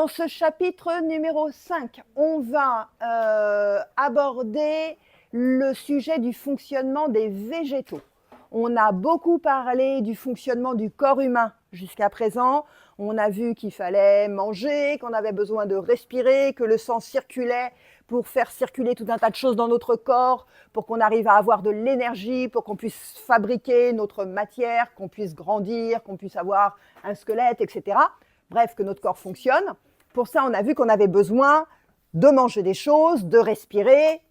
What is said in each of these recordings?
Dans ce chapitre numéro 5, on va aborder le sujet du fonctionnement des végétaux. On a beaucoup parlé du fonctionnement du corps humain jusqu'à présent. On a vu qu'il fallait manger, qu'on avait besoin de respirer, que le sang circulait pour faire circuler tout un tas de choses dans notre corps, pour qu'on arrive à avoir de l'énergie, pour qu'on puisse fabriquer notre matière, qu'on puisse grandir, qu'on puisse avoir un squelette, etc. Bref, que notre corps fonctionne. Pour ça, on a vu qu'on avait besoin de manger des choses, de respirer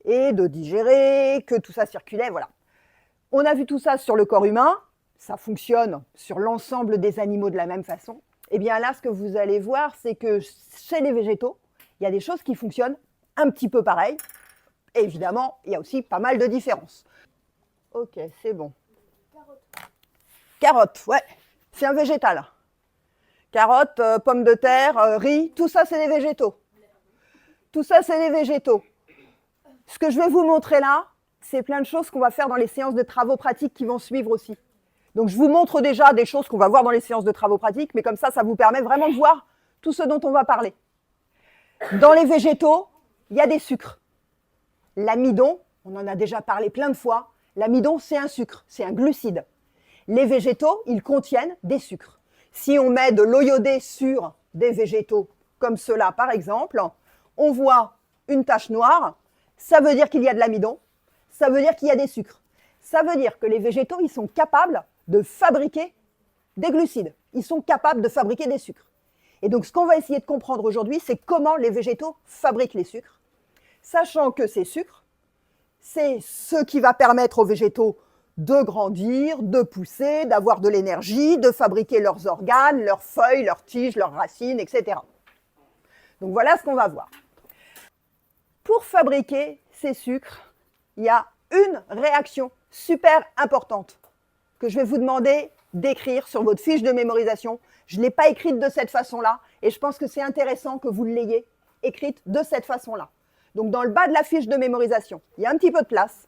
et de digérer, que tout ça circulait, voilà. On a vu tout ça sur le corps humain, ça fonctionne sur l'ensemble des animaux de la même façon. Et bien là, ce que vous allez voir, c'est que chez les végétaux, il y a des choses qui fonctionnent un petit peu pareil. Et évidemment, il y a aussi pas mal de différences. Ok, c'est bon. Carotte, ouais, c'est un végétal. Carottes, pommes de terre, riz, tout ça, c'est des végétaux. Tout ça, c'est des végétaux. Ce que je vais vous montrer là, c'est plein de choses qu'on va faire dans les séances de travaux pratiques qui vont suivre aussi. Donc, je vous montre déjà des choses qu'on va voir dans les séances de travaux pratiques, mais comme ça vous permet vraiment de voir tout ce dont on va parler. Dans les végétaux, il y a des sucres. L'amidon, on en a déjà parlé plein de fois, l'amidon, c'est un sucre, c'est un glucide. Les végétaux, ils contiennent des sucres. Si on met de l'eau iodée sur des végétaux, comme cela par exemple, on voit une tache noire, ça veut dire qu'il y a de l'amidon, ça veut dire qu'il y a des sucres. Ça veut dire que les végétaux, ils sont capables de fabriquer des glucides. Ils sont capables de fabriquer des sucres. Et donc, ce qu'on va essayer de comprendre aujourd'hui, c'est comment les végétaux fabriquent les sucres, sachant que ces sucres, c'est ce qui va permettre aux végétaux de grandir, de pousser, d'avoir de l'énergie, de fabriquer leurs organes, leurs feuilles, leurs tiges, leurs racines, etc. Donc, voilà ce qu'on va voir. Pour fabriquer ces sucres, il y a une réaction super importante que je vais vous demander d'écrire sur votre fiche de mémorisation. Je ne l'ai pas écrite de cette façon-là et je pense que c'est intéressant que vous l'ayez écrite de cette façon-là. Donc, dans le bas de la fiche de mémorisation, il y a un petit peu de place.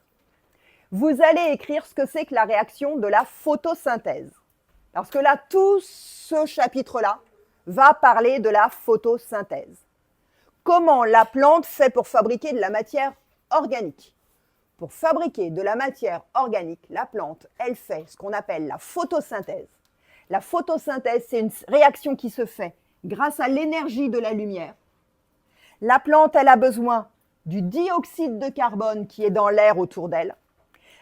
Vous allez écrire ce que c'est que la réaction de la photosynthèse. Parce que là, tout ce chapitre-là va parler de la photosynthèse. Comment la plante fait pour fabriquer de la matière organique. Pour fabriquer de la matière organique, la plante, elle fait ce qu'on appelle la photosynthèse. La photosynthèse, c'est une réaction qui se fait grâce à l'énergie de la lumière. La plante, elle a besoin du dioxyde de carbone qui est dans l'air autour d'elle.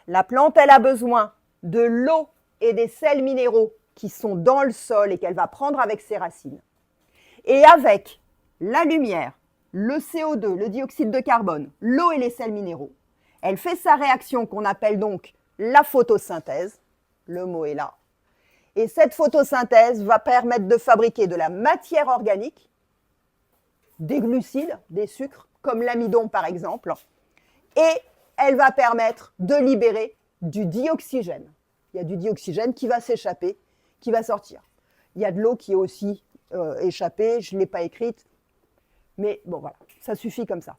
La plante, elle a besoin de l'eau et des sels minéraux qui sont dans le sol et qu'elle va prendre avec ses racines. Et avec la lumière, le CO2, le dioxyde de carbone, l'eau et les sels minéraux, elle fait sa réaction qu'on appelle donc la photosynthèse. Le mot est là. Et cette photosynthèse va permettre de fabriquer de la matière organique, des glucides, des sucres, comme l'amidon par exemple, et elle va permettre de libérer du dioxygène. Il y a du dioxygène qui va s'échapper, qui va sortir. Il y a de l'eau qui est aussi échappée, je ne l'ai pas écrite, mais bon voilà, ça suffit comme ça.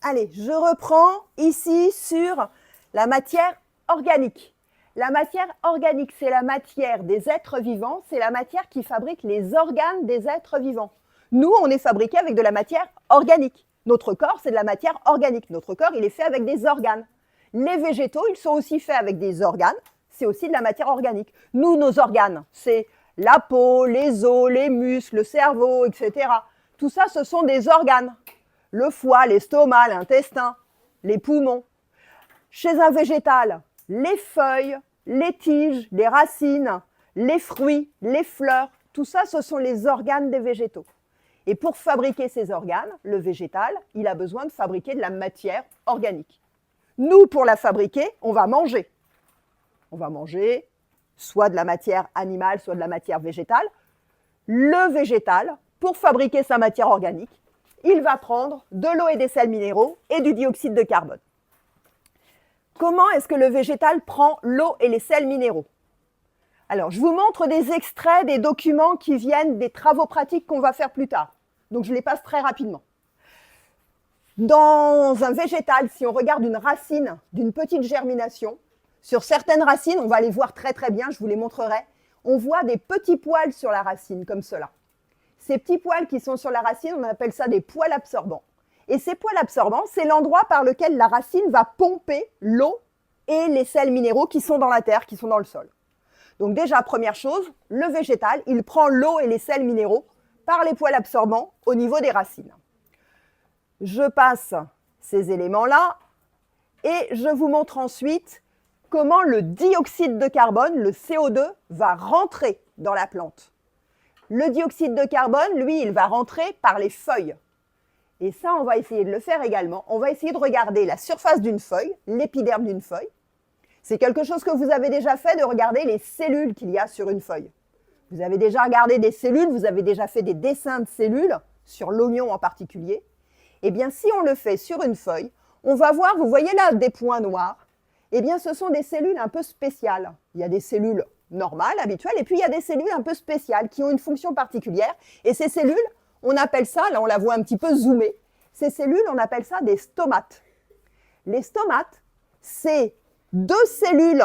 Allez, je reprends ici sur la matière organique. La matière organique, c'est la matière des êtres vivants, c'est la matière qui fabrique les organes des êtres vivants. Nous, on est fabriqué avec de la matière organique. Notre corps, c'est de la matière organique. Notre corps, il est fait avec des organes. Les végétaux, ils sont aussi faits avec des organes. C'est aussi de la matière organique. Nous, nos organes, c'est la peau, les os, les muscles, le cerveau, etc. Tout ça, ce sont des organes. Le foie, l'estomac, l'intestin, les poumons. Chez un végétal, les feuilles, les tiges, les racines, les fruits, les fleurs, tout ça, ce sont les organes des végétaux. Et pour fabriquer ces organes, le végétal, il a besoin de fabriquer de la matière organique. Nous, pour la fabriquer, on va manger. On va manger soit de la matière animale, soit de la matière végétale. Le végétal, pour fabriquer sa matière organique, il va prendre de l'eau et des sels minéraux et du dioxyde de carbone. Comment est-ce que le végétal prend l'eau et les sels minéraux? Alors, je vous montre des extraits des documents qui viennent des travaux pratiques qu'on va faire plus tard. Donc, je les passe très rapidement. Dans un végétal, si on regarde une racine d'une petite germination, sur certaines racines, on va les voir très très bien, je vous les montrerai, on voit des petits poils sur la racine, comme cela. Ces petits poils qui sont sur la racine, on appelle ça des poils absorbants. Et ces poils absorbants, c'est l'endroit par lequel la racine va pomper l'eau et les sels minéraux qui sont dans la terre, qui sont dans le sol. Donc déjà, première chose, le végétal, il prend l'eau et les sels minéraux par les poils absorbants au niveau des racines. Je passe ces éléments-là et je vous montre ensuite comment le dioxyde de carbone, le CO2, va rentrer dans la plante. Le dioxyde de carbone, lui, il va rentrer par les feuilles. Et ça, on va essayer de le faire également. On va essayer de regarder la surface d'une feuille, l'épiderme d'une feuille. C'est quelque chose que vous avez déjà fait, de regarder les cellules qu'il y a sur une feuille. Vous avez déjà regardé des cellules, vous avez déjà fait des dessins de cellules, sur l'oignon en particulier. Eh bien, si on le fait sur une feuille, on va voir, vous voyez là, des points noirs. Eh bien, ce sont des cellules un peu spéciales. Il y a des cellules normales, habituelles, et puis il y a des cellules un peu spéciales qui ont une fonction particulière. Et ces cellules, on appelle ça, là on la voit un petit peu zoomée, ces cellules, on appelle ça des stomates. Les stomates, c'est deux cellules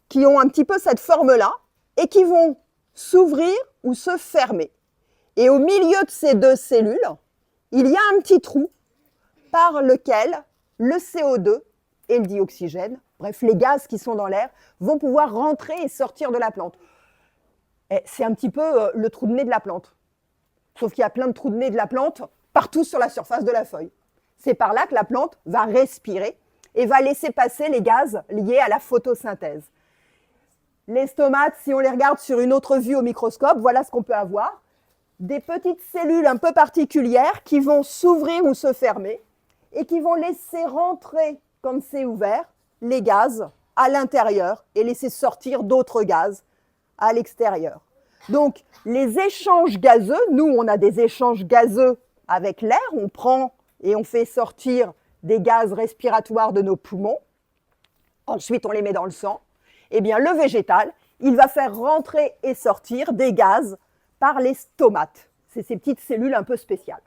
qui ont un petit peu cette forme-là et qui vont s'ouvrir ou se fermer. Et au milieu de ces deux cellules, il y a un petit trou par lequel le CO2 et le dioxygène, bref, les gaz qui sont dans l'air, vont pouvoir rentrer et sortir de la plante. C'est un petit peu le trou de nez de la plante. Sauf qu'il y a plein de trous de nez de la plante partout sur la surface de la feuille. C'est par là que la plante va respirer et va laisser passer les gaz liés à la photosynthèse. Les stomates, si on les regarde sur une autre vue au microscope, voilà ce qu'on peut avoir. Des petites cellules un peu particulières qui vont s'ouvrir ou se fermer et qui vont laisser rentrer, comme c'est ouvert, les gaz à l'intérieur et laisser sortir d'autres gaz à l'extérieur. Donc, les échanges gazeux, nous, on a des échanges gazeux avec l'air, on prend et on fait sortir des gaz respiratoires de nos poumons. Ensuite, on les met dans le sang. Eh bien, le végétal, il va faire rentrer et sortir des gaz par les stomates. C'est ces petites cellules un peu spéciales.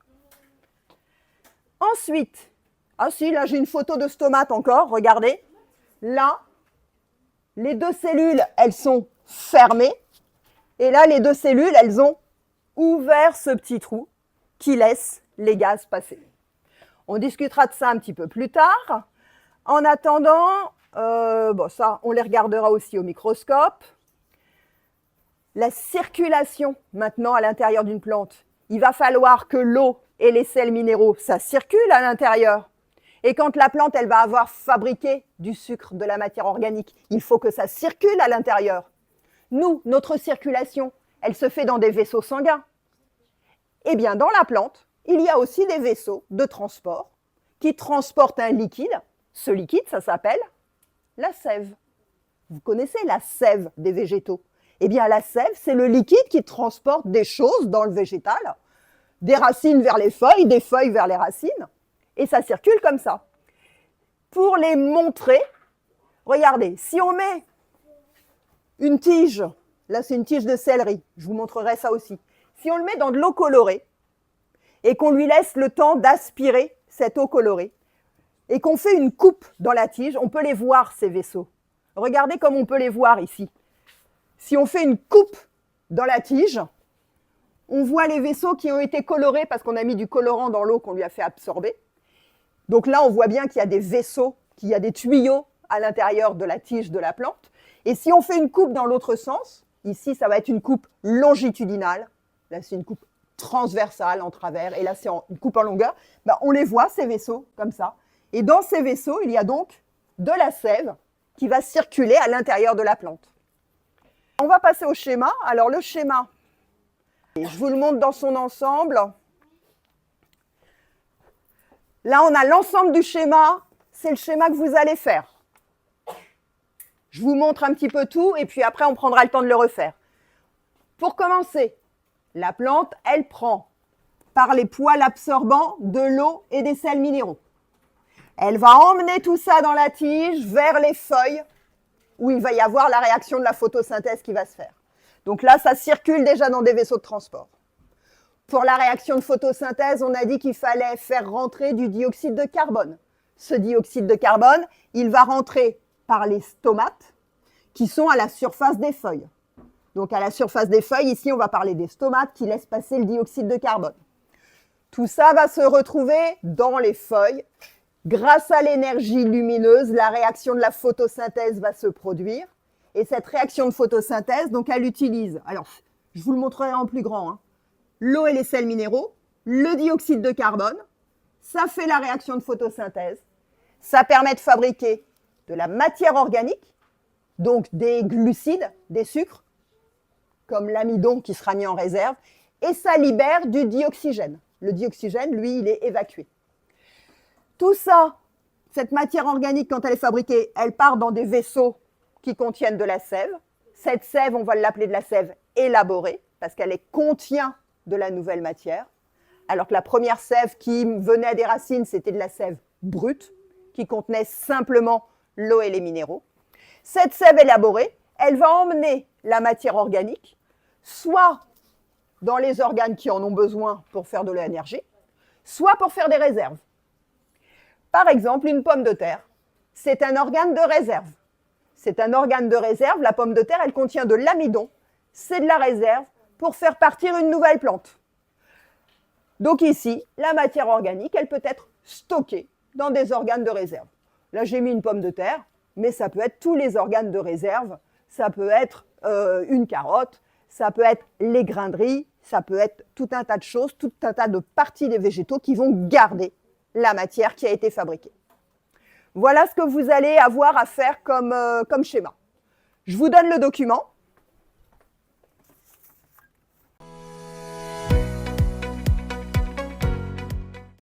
Ensuite, ah si, là j'ai une photo de stomate encore, regardez. Là, les deux cellules, elles sont fermées. Et là, les deux cellules, elles ont ouvert ce petit trou qui laisse les gaz passer. On discutera de ça un petit peu plus tard. En attendant, bon, ça, on les regardera aussi au microscope. La circulation, maintenant, à l'intérieur d'une plante. Il va falloir que l'eau et les sels minéraux, ça circule à l'intérieur. Et quand la plante, elle va avoir fabriqué du sucre, de la matière organique, il faut que ça circule à l'intérieur. Nous, notre circulation, elle se fait dans des vaisseaux sanguins. Eh bien, dans la plante, il y a aussi des vaisseaux de transport qui transportent un liquide. Ce liquide, ça s'appelle la sève. Vous connaissez la sève des végétaux? Eh bien, la sève, c'est le liquide qui transporte des choses dans le végétal, des racines vers les feuilles, des feuilles vers les racines, et ça circule comme ça. Pour les montrer, regardez, si on met une tige, là c'est une tige de céleri, je vous montrerai ça aussi. Si on le met dans de l'eau colorée et qu'on lui laisse le temps d'aspirer cette eau colorée et qu'on fait une coupe dans la tige, on peut les voir ces vaisseaux. Regardez comme on peut les voir ici. Si on fait une coupe dans la tige, on voit les vaisseaux qui ont été colorés parce qu'on a mis du colorant dans l'eau qu'on lui a fait absorber. Donc là, on voit bien qu'il y a des vaisseaux, qu'il y a des tuyaux à l'intérieur de la tige de la plante. Et si on fait une coupe dans l'autre sens, ici, ça va être une coupe longitudinale. Là, c'est une coupe transversale en travers. Et là, c'est une coupe en longueur. Ben, on les voit, ces vaisseaux, comme ça. Et dans ces vaisseaux, il y a donc de la sève qui va circuler à l'intérieur de la plante. On va passer au schéma. Alors, le schéma, je vous le montre dans son ensemble. Là, on a l'ensemble du schéma. C'est le schéma que vous allez faire. Je vous montre un petit peu tout et puis après, on prendra le temps de le refaire. Pour commencer, la plante, elle prend par les poils absorbants de l'eau et des sels minéraux. Elle va emmener tout ça dans la tige vers les feuilles où il va y avoir la réaction de la photosynthèse qui va se faire. Donc là, ça circule déjà dans des vaisseaux de transport. Pour la réaction de photosynthèse, on a dit qu'il fallait faire rentrer du dioxyde de carbone. Ce dioxyde de carbone, il va rentrer par les stomates qui sont à la surface des feuilles. Donc à la surface des feuilles, ici, on va parler des stomates qui laissent passer le dioxyde de carbone. Tout ça va se retrouver dans les feuilles. Grâce à l'énergie lumineuse, la réaction de la photosynthèse va se produire. Et cette réaction de photosynthèse, donc elle utilise, alors je vous le montrerai en plus grand, hein, l'eau et les sels minéraux, le dioxyde de carbone, ça fait la réaction de photosynthèse. Ça permet de fabriquer de la matière organique, donc des glucides, des sucres, comme l'amidon qui sera mis en réserve, et ça libère du dioxygène. Le dioxygène, lui, il est évacué. Tout ça, cette matière organique, quand elle est fabriquée, elle part dans des vaisseaux qui contiennent de la sève. Cette sève, on va l'appeler de la sève élaborée, parce qu'elle contient de la nouvelle matière, alors que la première sève qui venait des racines, c'était de la sève brute, qui contenait simplement l'eau et les minéraux. Cette sève élaborée, elle va emmener la matière organique, soit dans les organes qui en ont besoin pour faire de l'énergie, soit pour faire des réserves. Par exemple, une pomme de terre, c'est un organe de réserve. C'est un organe de réserve, la pomme de terre, elle contient de l'amidon, c'est de la réserve pour faire partir une nouvelle plante. Donc ici, la matière organique, elle peut être stockée dans des organes de réserve. Là, j'ai mis une pomme de terre, mais ça peut être tous les organes de réserve, ça peut être une carotte, ça peut être les grains de riz, ça peut être tout un tas de choses, tout un tas de parties des végétaux qui vont garder la matière qui a été fabriquée. Voilà ce que vous allez avoir à faire comme schéma. Je vous donne le document.